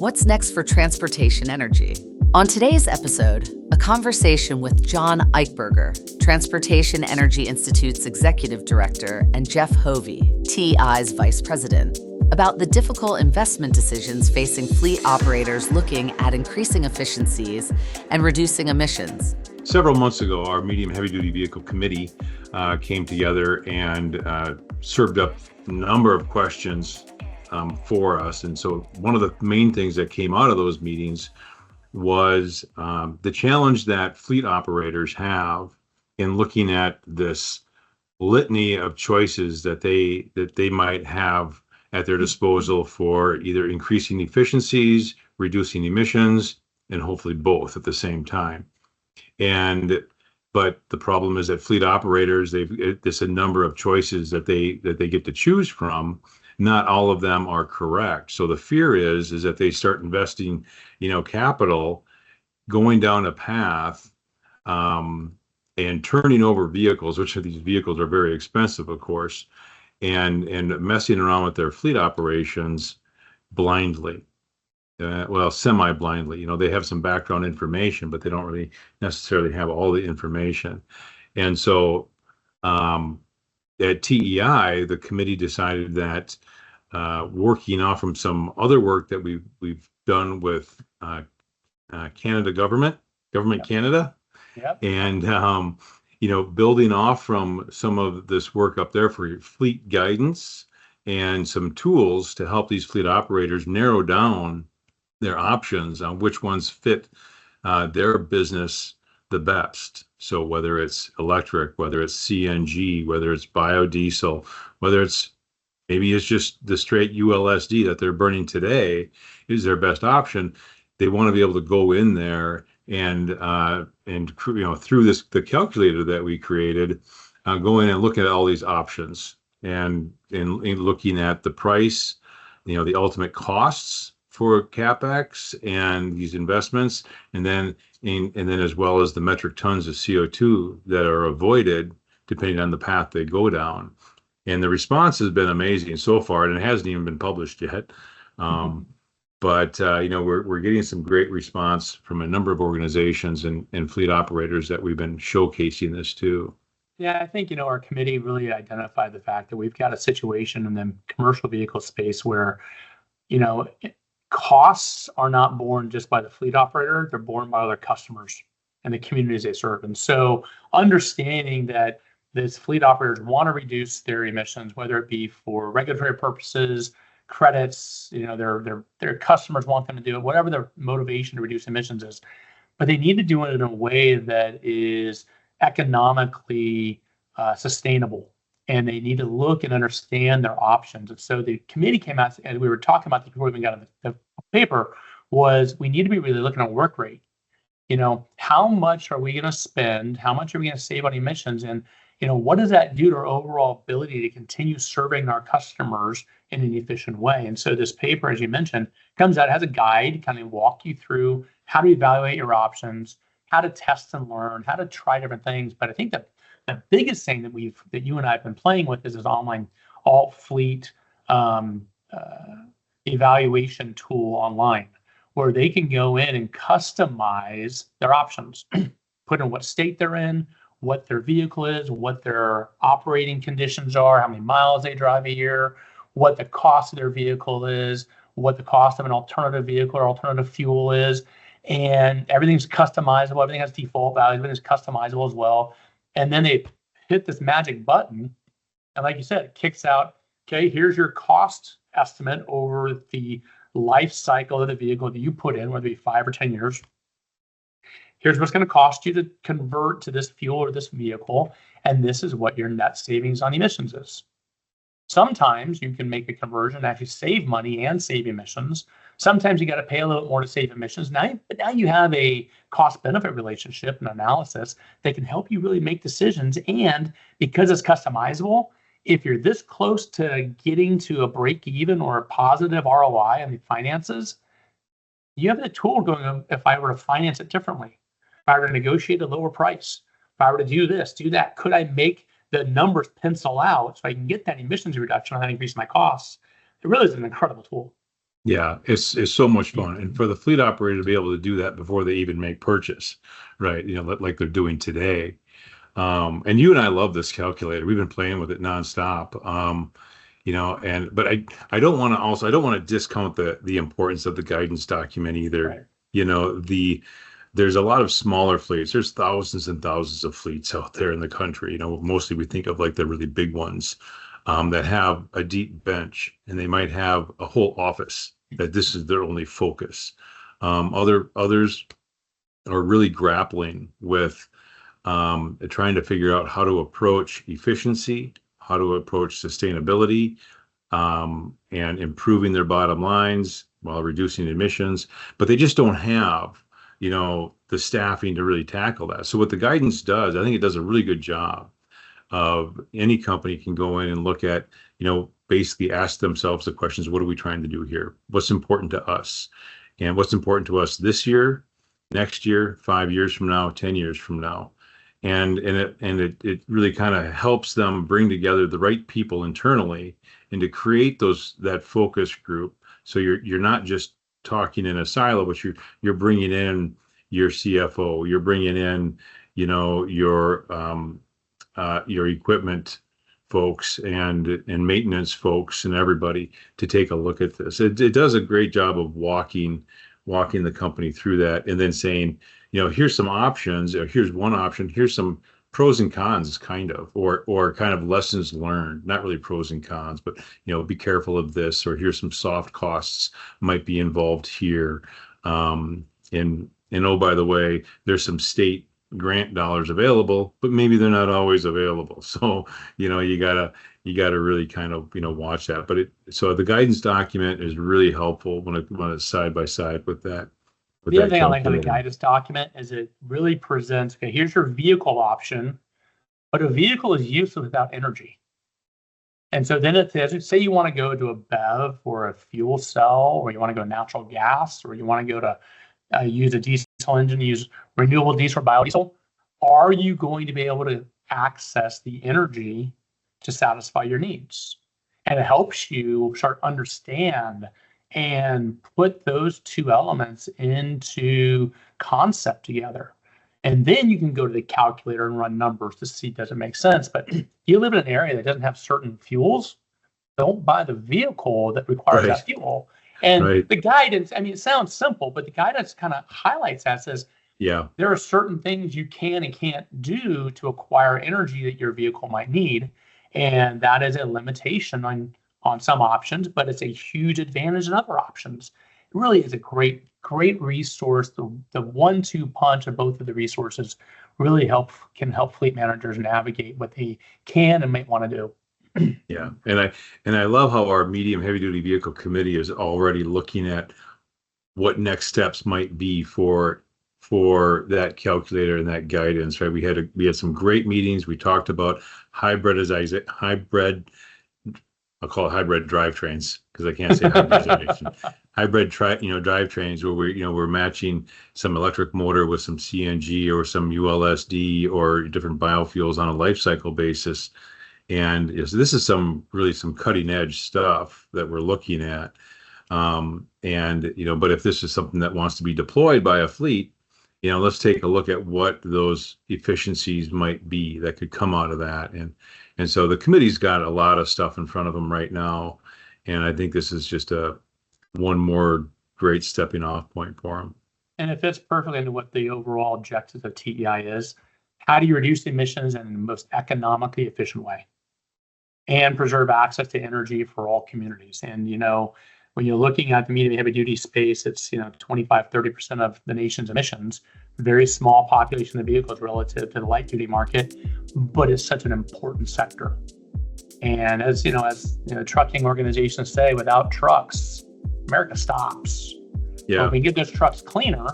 What's next for transportation energy? On today's episode, a conversation with John Eichberger, Transportation Energy Institute's Executive Director, and Jeff Hovey, TEI's Vice President, about the difficult investment decisions facing fleet operators looking at increasing efficiencies and reducing emissions. Several months ago, our Medium Heavy Duty Vehicle Committee came together and served up a number of questions for us. And so one of the main things that came out of those meetings was the challenge that fleet operators have in looking at this litany of choices that they might have at their disposal for either increasing efficiencies, reducing emissions, and hopefully both at the same time. But the problem is that fleet operators, there's a number of choices that they get to choose from. Not all of them are correct. So the fear is that they start investing, capital, going down a path, and turning over vehicles, which of these vehicles are very expensive, of course, and messing around with their fleet operations blindly. Semi-blindly. They have some background information, but they don't really necessarily have all the information. And so at TEI, the committee decided that working off from some other work that we've done with Canada Government Canada, and building off from some of this work up there for fleet guidance and some tools to help these fleet operators narrow down their options on which ones fit their business the best. So whether it's electric, whether it's CNG, whether it's biodiesel, whether maybe it's just the straight ULSD that they're burning today is their best option. They want to be able to go in there and through the calculator that we created, go in and look at all these options and looking at the price, the ultimate costs for CapEx and these investments, and then as well as the metric tons of CO2 that are avoided depending on the path they go down. And the response has been amazing so far, and it hasn't even been published yet. But we're getting some great response from a number of organizations and fleet operators that we've been showcasing this to. Yeah, I think, our committee really identified the fact that we've got a situation in the commercial vehicle space where, costs are not borne just by the fleet operator, they're borne by other customers and the communities they serve. And so understanding that these fleet operators want to reduce their emissions, whether it be for regulatory purposes, credits, their customers want them to do it, whatever their motivation to reduce emissions is, but they need to do it in a way that is economically sustainable. And they need to look and understand their options. And so the committee came out, and we were talking about this before we even got the paper, was we need to be really looking at work rate. How much are we going to spend? How much are we going to save on emissions? And, what does that do to our overall ability to continue serving our customers in an efficient way? And so this paper, as you mentioned, comes out, has a guide, kind of walk you through how to evaluate your options, how to test and learn, how to try different things. But I think that the biggest thing that you and I have been playing with is this online AltFleet evaluation tool online, where they can go in and customize their options, put in what state they're in, what their vehicle is, what their operating conditions are, how many miles they drive a year, what the cost of their vehicle is, what the cost of an alternative vehicle or alternative fuel is, and everything's customizable. Everything has default values. Everything's customizable as well. And then they hit this magic button, and like you said, it kicks out, okay, here's your cost estimate over the life cycle of the vehicle that you put in, whether it be 5 or 10 years. Here's what's going to cost you to convert to this fuel or this vehicle, and this is what your net savings on emissions is. Sometimes you can make a conversion and actually save money and save emissions. Sometimes you got to pay a little bit more to save emissions. But now you have a cost-benefit relationship and analysis that can help you really make decisions. And because it's customizable, if you're this close to getting to a break even or a positive ROI on the finances, you have the tool going, if I were to finance it differently, if I were to negotiate a lower price, if I were to do this, do that, could I make the numbers pencil out so I can get that emissions reduction and increase my costs? It really is an incredible tool. Yeah, it's so much fun, and for the fleet operator to be able to do that before they even make purchase, right? Like they're doing today. And you and I love this calculator. We've been playing with it nonstop. But I don't want to discount the importance of the guidance document either. Right. There's a lot of smaller fleets. There's thousands and thousands of fleets out there in the country. Mostly we think of like the really big ones, that have a deep bench, and they might have a whole office that this is their only focus. Others are really grappling with trying to figure out how to approach efficiency, how to approach sustainability, and improving their bottom lines while reducing emissions, but they just don't have, the staffing to really tackle that. So what the guidance does, I think it does a really good job of any company can go in and look at, basically ask themselves the questions, what are we trying to do here? What's important to us? And what's important to us this year, next year, 5 years from now, 10 years from now? And it really kind of helps them bring together the right people internally and to create that focus group. So you're not just talking in a silo, but you're bringing in your CFO, you're bringing in, your equipment folks and maintenance folks and everybody to take a look at this. It does a great job of walking the company through that, and then saying, here's some options, or here's one option, here's some pros and cons, or kind of lessons learned, not really pros and cons, but, be careful of this, or here's some soft costs might be involved here. And oh, by the way, there's some state grant dollars available, but maybe they're not always available. So, you gotta really kind of, watch that. But so the guidance document is really helpful when it's side by side with that. The other thing I like on the guidance document is it really presents, okay, here's your vehicle option, but a vehicle is useless without energy. And so then it says, say you want to go to a BEV or a fuel cell, or you want to go natural gas, or you want to go to use a diesel engine, use renewable diesel or biodiesel. Are you going to be able to access the energy to satisfy your needs? And it helps you start understand and put those two elements into concept together. And then you can go to the calculator and run numbers to see, does it make sense? But if you live in an area that doesn't have certain fuels, don't buy the vehicle that requires that fuel. And the guidance, it sounds simple, but the guidance kind of highlights that, says, there are certain things you can and can't do to acquire energy that your vehicle might need. And that is a limitation on some options, but it's a huge advantage in other options. It really is a great resource. The 1-2 punch of both of the resources really can help fleet managers navigate what they can and might want to do. Yeah, and I love how our medium heavy duty vehicle committee is already looking at what next steps might be for that calculator and that guidance. Right, we had some great meetings. We talked about hybrid. I'll call it hybrid drivetrains because I can't say hybridization. Hybrid drivetrains where we're matching some electric motor with some CNG or some ULSD or different biofuels on a life cycle basis. And so this is some cutting edge stuff that we're looking at. But if this is something that wants to be deployed by a fleet, let's take a look at what those efficiencies might be that could come out of that. And so the committee's got a lot of stuff in front of them right now. And I think this is just one more great stepping off point for them. And it fits perfectly into what the overall objective of TEI is. How do you reduce emissions in the most economically efficient way and preserve access to energy for all communities? And, when you're looking at the medium heavy duty space, it's, 25-30% of the nation's emissions, very small population of vehicles relative to the light duty market, but it's such an important sector. And as trucking organizations say, without trucks, America stops. Yeah. So if we get those trucks cleaner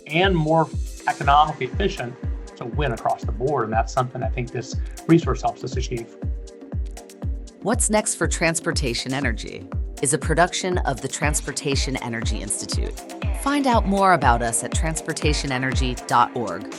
and more economically efficient, it's a win across the board. And that's something I think this resource helps us achieve. What's Next for Transportation Energy is a production of the Transportation Energy Institute. Find out more about us at transportationenergy.org.